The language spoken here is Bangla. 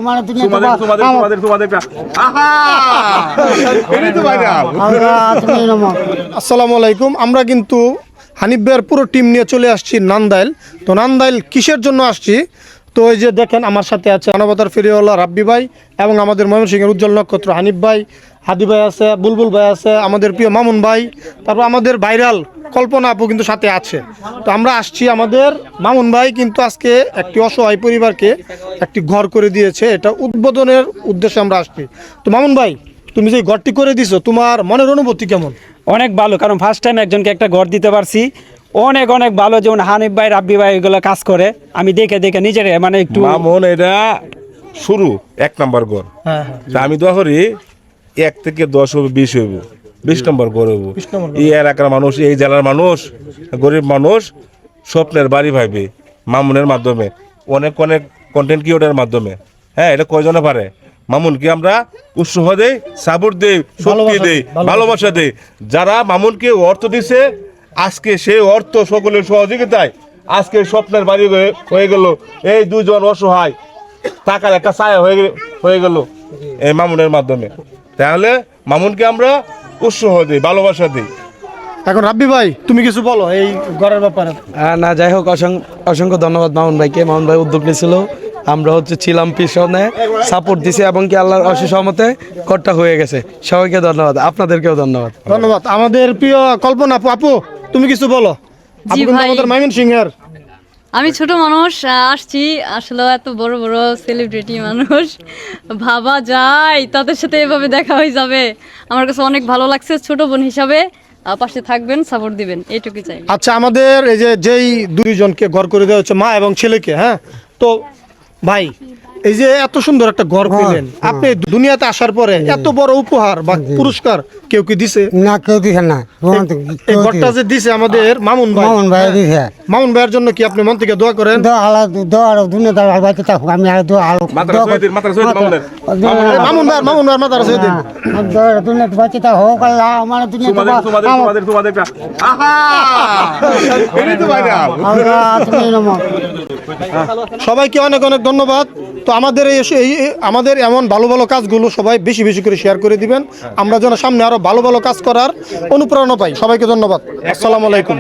আমার দুনিয়া আসসালামু আলাইকুম। আমরা কিন্তু হানিফ ভাইয়ের পুরো টিম নিয়ে চলে আসছি নান্দাইল। তো নান্দাইল কিসের জন্য আসছি? তো এই যে দেখেন আমার সাথে আছে মানবতার ফেরিওয়ালা রাব্বি ভাই এবং আমাদের ময়মনসিংহের উজ্জ্বল নক্ষত্র হানিফ ভাই, হাদি ভাই আছে, বুলবুল ভাই আছে, আমাদের প্রিয় মামুন ভাই, তারপর আমাদের ভাইরাল কল্পনা আপু কিন্তু সাথে আছে। তো আমরা আসছি, আমাদের মামুন ভাই কিন্তু আজকে একটি অসহায় পরিবারকে একটি ঘর করে দিয়েছে, এটা উদ্বোধনের উদ্দেশ্যে আমরা আসছি। তো মামুন ভাই, তুমি যে ঘরটি করে দিছো, তোমার মনের অনুভূতি কেমন? অনেক ভালো, কারণ ফার্স্ট টাইম একজনকে একটা ঘর দিতে পারছি। অনেক অনেক ভালো, যেমন হানিফ ভাই, রাব্বি ভাই এগুলো কাজ করে, আমি দেখে দেখে নিজের মানে একটু মামুন এটা শুরু 1 নম্বর ঘর। তা আমি দোয়া করি 1 থেকে 10 হবে, 20 হইব, 20 নম্বর ঘর হইব। এই এলাকার মানুষ, এই জেলার মানুষ, গরিব মানুষ স্বপ্নের বাড়ি ভাইবে মামুনের মাধ্যমে, অনেক অনেক কন্টেন্ট ক্রিয়েটরের মাধ্যমে। হ্যাঁ, এটা কয়জনে পারে? মামুনকে আমরা উৎসাহ দেই, সাপোর্ট দেই, শক্তি দেই, ভালোবাসা দেই। যারা মামুনকে অর্থ দিছে, আজকে সেই অর্থ সকলের সহযোগিতায় আজকে স্বপ্নের বাড়ি হয়ে গেল। এই দুজন অসহায় টাকার একটা ছায়া হয়ে গেল এই মামুনের মাধ্যমে। তাহলে মামুনকে আমরা উৎসাহ দিই, ভালোবাসা দিই। এখন রাব্বি ভাই, তুমি কিছু বলো এই ঘরের ব্যাপারে। না, যাই হোক, অসংখ্য ধন্যবাদ মামুন ভাইকে। মামুন ভাই উদ্যোগ নিয়েছিল, আমরা ছিলাম পিছনে, সাপোর্ট দিছি এবং কি আল্লাহর অশেষ রহমতে ঘরটা হয়ে গেছে। সবাইকে ধন্যবাদ, আপনাদেরকেও ধন্যবাদ। ধন্যবাদ। আমাদের প্রিয় কল্পনা আপু, আপু তুমি কিছু বলো। আপু কিন্তু আমাদের ময়মনসিংহের। আমি ছোট মানুষ, আসছি আসলে এত বড় বড় সেলিব্রিটি মানুষ, ভাবা যায় তাদের সাথে এভাবে দেখা হয়ে যাবে। আমার কাছে অনেক ভালো লাগছে, ছোট বোন হিসাবে পাশে থাকবেন, সাপোর্ট দিবেন, এইটুকুই চাই। আচ্ছা, আমাদের এই যে যেই দুইজনকে ঘর করে দেওয়া হচ্ছে, মা এবং ছেলেকে, হ্যাঁ, তো ভাই এই যে এত সুন্দর একটা ঘর পেলেন আপনি দুনিয়াতে আসার পরে, এত বড় উপহার বা পুরস্কার কেউ কি দিছে? না, কেউ দিছে না। এই ঘরটা যে দিছে আমাদের মামুন ভাই, মামুন ভাই দিছে। মামুন ভাইয়ের জন্য কি আপনি মন থেকে দোয়া করেন? দুনিয়া বাঁচতে থাকুক, আমি আর দোয়া মামুন ভাই মাতার আছে দিন। দুনিয়া বাঁচতে থাকুক, আল্লাহ আমার দুনিয়া সবাইকে অনেক অনেক ধন্যবাদ। তো আমাদের আমাদের এমন ভালো ভালো কাজগুলো সবাই বেশি বেশি করে শেয়ার করে দিবেন, আমরা যেন সামনে আরো ভালো ভালো কাজ করার অনুপ্রেরণা পাই। সবাইকে ধন্যবাদ। আসসালামু আলাইকুম।